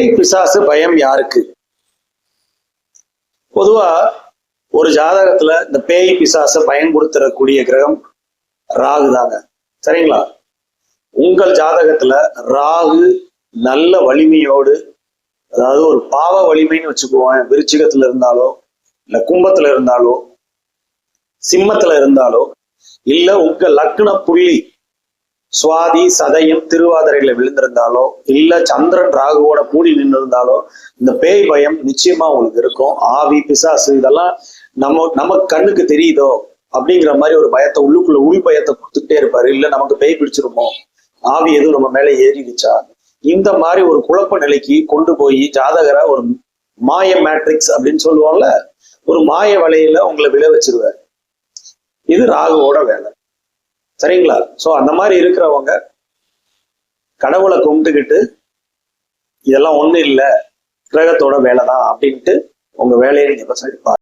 பேய் பிசாசு பயம் யாருக்கு? பொதுவா ஒரு ஜாதகத்துல இந்த பேய் பிசாசை பயன்படுத்தக்கூடிய கிரகம் ராகு தாங்க. சரிங்களா? உங்கள் ஜாதகத்துல ராகு நல்ல வலிமையோடு, அதாவது ஒரு பாவ வலிமைன்னு வச்சுக்குவோம், விருச்சிகத்துல இருந்தாலோ இல்ல கும்பத்துல இருந்தாலோ சிம்மத்துல இருந்தாலோ இல்ல உங்க லக்ன புள்ளி சுவாதி சதயம் திருவாதிரையில விழுந்திருந்தாலோ இல்ல சந்திரன் ராகுவோட கூடி நின்று இருந்தாலோ இந்த பேய் பயம் நிச்சயமா உங்களுக்கு இருக்கும். ஆவி பிசாசு இதெல்லாம் நமக்கு கண்ணுக்கு தெரியுதோ அப்படிங்கிற மாதிரி ஒரு பயத்தை உள்ளுக்குள்ள உள் பயத்தை கொடுத்துட்டே இருப்பாரு. இல்ல நமக்கு பேய் பிடிச்சிருமோ, ஆவி எதுவும் நம்ம மேல ஏறிடுச்சா, இந்த மாதிரி ஒரு குழப்ப நிலைக்கு கொண்டு போய் ஜாதகரை ஒரு மாய மேட்ரிக்ஸ் அப்படின்னு சொல்லுவோம்ல, ஒரு மாய வலையில உங்களை விழ வச்சிருவாரு. இது ராகுவோட வேலை. சரிங்களா? சோ அந்த மாதிரி இருக்கிறவங்க கடவுளை கும்பிட்டுக்கிட்டு இதெல்லாம் ஒண்ணு இல்லை, கிரகத்தோட வேலைதான் அப்படின்ட்டு உங்க வேலையை நீங்க